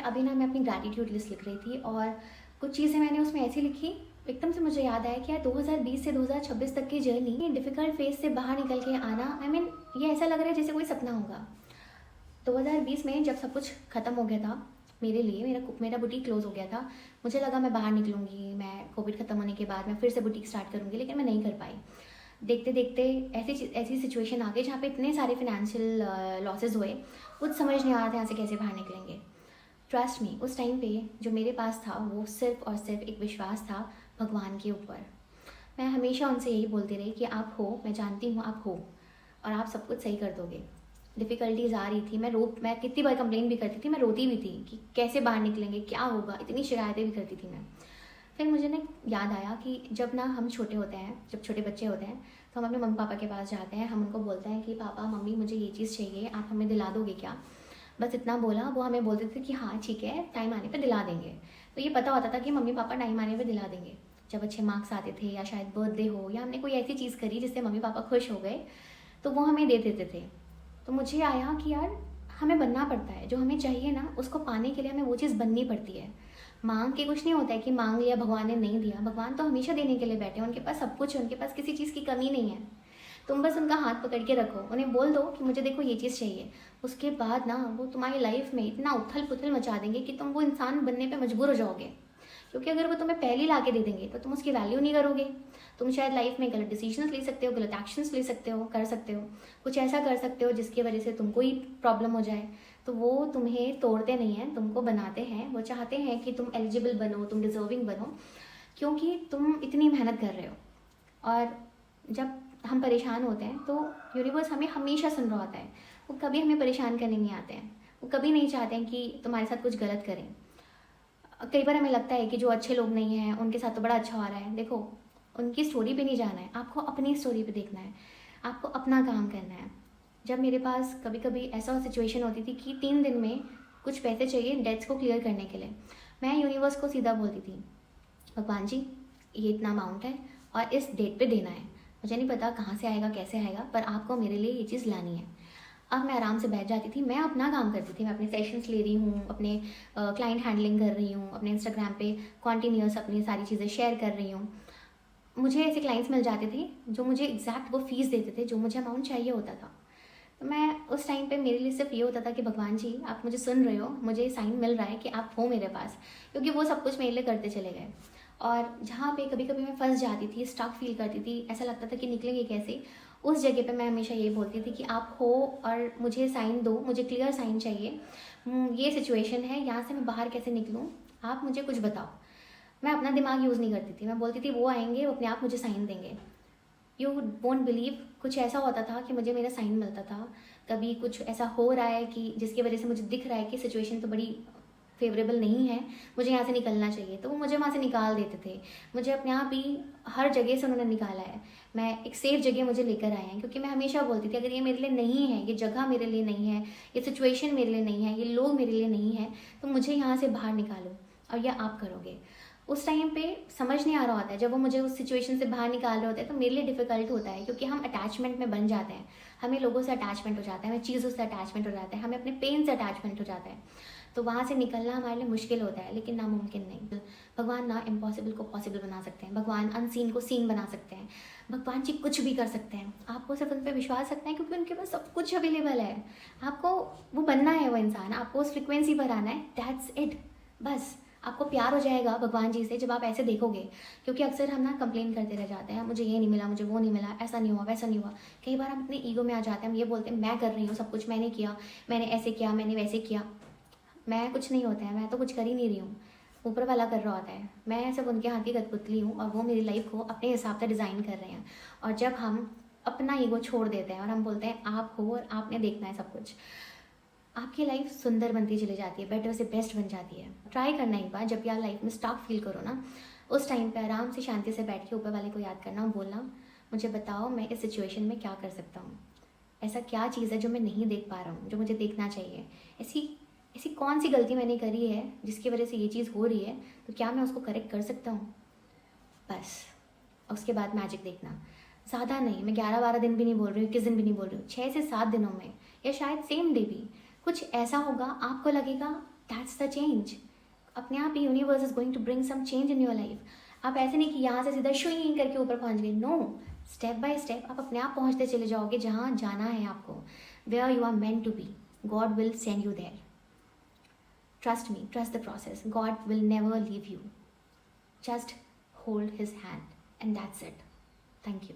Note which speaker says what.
Speaker 1: अभी ना मैं अपनी ग्रैटिट्यूड लिस्ट लिख रही थी और कुछ चीज़ें मैंने उसमें ऐसी लिखी, एकदम से मुझे याद आया कि यार 2020 से 2026 तक की जर्नी, डिफ़िकल्ट फेज से बाहर निकल के आना, ये ऐसा लग रहा है जैसे कोई सपना होगा। 2020 में जब सब कुछ ख़त्म हो गया था मेरे लिए, मेरा बुटीक क्लोज़ हो गया था, मुझे लगा मैं बाहर निकलूँगी, मैं कोविड ख़त्म होने के बाद मैं फिर से बुटीक स्टार्ट करूँगी, लेकिन मैं नहीं कर पाई। देखते देखते ऐसी सिचुएशन आ गई जहाँ पे इतने सारे फाइनेंशियल लॉसेस हुए, कुछ समझ नहीं आ रहा था यहाँ से कैसे बाहर निकलेंगे। ट्रस्ट मी, उस टाइम पे जो मेरे पास था वो सिर्फ और सिर्फ एक विश्वास था भगवान के ऊपर। मैं हमेशा उनसे यही बोलती रही कि आप हो, मैं जानती हूँ आप हो और आप सब कुछ सही कर दोगे। डिफ़िकल्टीज आ रही थी, मैं कितनी बार कंप्लेन भी करती थी, मैं रोती भी थी कि कैसे बाहर निकलेंगे, क्या होगा, इतनी शिकायतें भी करती थी मैं। फिर मुझे ना याद आया कि जब ना हम छोटे होते हैं, जब छोटे बच्चे होते हैं, तो हम अपने मम्मी पापा के पास जाते हैं, हम उनको बोलते हैं कि पापा मम्मी मुझे ये चीज़ चाहिए, आप हमें दिला दोगे क्या? बस इतना बोला, वो हमें बोलते थे कि हाँ ठीक है, टाइम आने पे दिला देंगे। तो ये पता होता था कि मम्मी पापा टाइम आने पे दिला देंगे। जब अच्छे मार्क्स आते थे या शायद बर्थडे हो या हमने कोई ऐसी चीज़ करी जिससे मम्मी पापा खुश हो गए, तो वो हमें दे देते थे। तो मुझे आया कि यार हमें बनना पड़ता है, जो हमें चाहिए ना उसको पाने के लिए हमें वो चीज़ बननी पड़ती है। मांग के कुछ नहीं होता है कि मांग लिया भगवान ने नहीं दिया, भगवान तो हमेशा देने के लिए बैठे हैं, उनके पास सब कुछ है, उनके पास किसी चीज़ की कमी नहीं है। तुम बस उनका हाथ पकड़ के रखो, उन्हें बोल दो कि मुझे देखो ये चीज़ चाहिए, उसके बाद ना वो तुम्हारी लाइफ में इतना उथल पुथल मचा देंगे कि तुम वो इंसान बनने पे मजबूर हो जाओगे। क्योंकि अगर वो तुम्हें पहले ला के दे देंगे तो तुम उसकी वैल्यू नहीं करोगे। तुम शायद लाइफ में गलत डिसीजंस ले सकते हो, गलत एक्शंस ले सकते हो, कर सकते हो, कुछ ऐसा कर सकते हो जिसकी वजह से तुमको ही प्रॉब्लम हो जाए। तो वो तुम्हें तोड़ते नहीं हैं, तुमको बनाते हैं। वो चाहते हैं कि तुम एलिजिबल बनो, तुम डिजर्विंग बनो, क्योंकि तुम इतनी मेहनत कर रहे हो। और जब हम परेशान होते हैं तो यूनिवर्स हमें हमेशा सुन रहा होता है, वो कभी हमें परेशान करने नहीं आते हैं, वो कभी नहीं चाहते हैं कि तुम्हारे साथ कुछ गलत करें। कई बार हमें लगता है कि जो अच्छे लोग नहीं हैं उनके साथ तो बड़ा अच्छा हो रहा है। देखो, उनकी स्टोरी पे नहीं जाना है, आपको अपनी स्टोरी पे देखना है, आपको अपना काम करना है। जब मेरे पास कभी कभी ऐसा सिचुएशन होती थी कि 3 दिन में कुछ पैसे चाहिए डेट्स को क्लियर करने के लिए, मैं यूनिवर्स को सीधा बोलती थी, भगवान जी ये इतना अमाउंट है और इस डेट पे देना है, मुझे नहीं पता कहाँ से आएगा कैसे आएगा, पर आपको मेरे लिए ये चीज़ लानी है। अब मैं आराम से बैठ जाती थी, मैं अपना काम करती थी, मैं अपने सेशंस ले रही हूँ, अपने क्लाइंट हैंडलिंग कर रही हूँ, अपने इंस्टाग्राम पे कॉन्टीन्यूस अपनी सारी चीज़ें शेयर कर रही हूँ। मुझे ऐसे क्लाइंट्स मिल जाते थे जो मुझे एग्जैक्ट वो फीस देते थे जो मुझे अमाउंट चाहिए होता था। तो मैं उस टाइम पे मेरे लिए सिर्फ ये होता था कि भगवान जी आप मुझे सुन रहे हो, मुझे साइन मिल रहा है कि आप हो मेरे पास, क्योंकि वो सब कुछ मेरे लिए करते चले गए। और जहाँ पे कभी कभी मैं फंस जाती थी, स्टक फील करती थी, ऐसा लगता था कि निकलेंगे कैसे, उस जगह पे मैं हमेशा यही बोलती थी कि आप हो और मुझे साइन दो, मुझे क्लियर साइन चाहिए। ये सिचुएशन है, यहाँ से मैं बाहर कैसे निकलूँ, आप मुझे कुछ बताओ। मैं अपना दिमाग यूज़ नहीं करती थी, मैं बोलती थी वो आएंगे, वो अपने आप मुझे साइन देंगे। यू वोंट बिलीव, कुछ ऐसा होता था कि मुझे मेरा साइन मिलता था। कभी कुछ ऐसा हो रहा है कि जिसकी वजह से मुझे दिख रहा है कि सिचुएशन तो बड़ी फेवरेबल नहीं है, मुझे यहाँ से निकलना चाहिए, तो वो मुझे वहाँ से निकाल देते थे। मुझे अपने आप ही हर जगह से उन्होंने निकाला है, मैं एक सेफ जगह मुझे लेकर आए हैं, क्योंकि मैं हमेशा बोलती थी अगर ये मेरे लिए नहीं है, ये जगह मेरे लिए नहीं है, ये सिचुएशन मेरे लिए नहीं है, ये लोग मेरे लिए नहीं है, तो मुझे यहाँ से बाहर निकालो और यह आप करोगे। उस टाइम पे समझ नहीं आ रहा होता है, जब वो मुझे उस सिचुएशन से बाहर निकाल रहे होते हैं तो मेरे लिए डिफिकल्ट होता है, क्योंकि हम अटैचमेंट में बन जाते हैं, हमें लोगों से अटैचमेंट हो जाता है, हमें चीज़ों से अटैचमेंट हो जाता है, हमें अपने पेन से अटैचमेंट हो जाता है। तो वहाँ से निकलना हमारे लिए मुश्किल होता है, लेकिन नामुमकिन नहीं। भगवान ना इम्पॉसिबल को पॉसिबल बना सकते हैं, भगवान अनसीन को सीन बना सकते हैं, भगवान जी कुछ भी कर सकते हैं। आपको सिर्फ उन पर विश्वास रखना है, क्योंकि उनके पास सब कुछ अवेलेबल है। आपको वो बनना है, वो इंसान, आपको उस फ्रिक्वेंसी पर आना है, दैट्स इट। बस आपको प्यार हो जाएगा भगवान जी से जब आप ऐसे देखोगे। क्योंकि अक्सर हम ना कंप्लेन करते रह जाते हैं, मुझे ये नहीं मिला, मुझे वो नहीं मिला, ऐसा नहीं हुआ, वैसा नहीं हुआ। कई बार हम अपने ईगो में आ जाते हैं, हम ये बोलते हैं मैं कर रही हूँ सब कुछ, मैंने किया, मैंने ऐसे किया, मैंने वैसे किया। मैं कुछ नहीं होता है, मैं तो कुछ कर ही नहीं रही हूँ, ऊपर वाला कर रहा होता है। मैं सिर्फ उनके हाथ की कठपुतली हूँ और वो मेरी लाइफ को अपने हिसाब से डिज़ाइन कर रहे हैं। और जब हम अपना ईगो छोड़ देते हैं और हम बोलते हैं आप हो और आपने देखना है सब कुछ, आपकी लाइफ सुंदर बनती चली जाती है, बेटर से बेस्ट बन जाती है। ट्राई करना एक बार, जब भी आप लाइफ में स्टक फील करो ना, उस टाइम पे आराम से शांति से बैठ के ऊपर वाले को याद करना और बोलना, मुझे बताओ मैं इस सिचुएशन में क्या कर सकता हूँ, ऐसा क्या चीज़ है जो मैं नहीं देख पा रहा हूँ, जो मुझे देखना चाहिए, ऐसी ऐसी कौन सी गलती मैंने करी है जिसकी वजह से ये चीज़ हो रही है, तो क्या मैं उसको करेक्ट कर सकता हूँ। बस उसके बाद मैजिक देखना। ज़्यादा नहीं, मैं 11-12 दिन भी नहीं बोल रही हूँ, 21 दिन भी नहीं बोल रही हूँ, 6 से 7 दिनों में या शायद सेम डे भी कुछ ऐसा होगा, आपको लगेगा दैट्स द चेंज. अपने आप ही universe is going to bring some change in your life. आप ऐसे नहीं कि यहाँ से सीधा शुई करके ऊपर पहुँच गए. नो, स्टेप बाय स्टेप आप अपने आप पहुँचते चले जाओगे जहाँ जाना है आपको. Where you are meant to be, God will send you there. Trust me, trust the process. God will never leave you. Just hold his hand, and that's it. Thank you.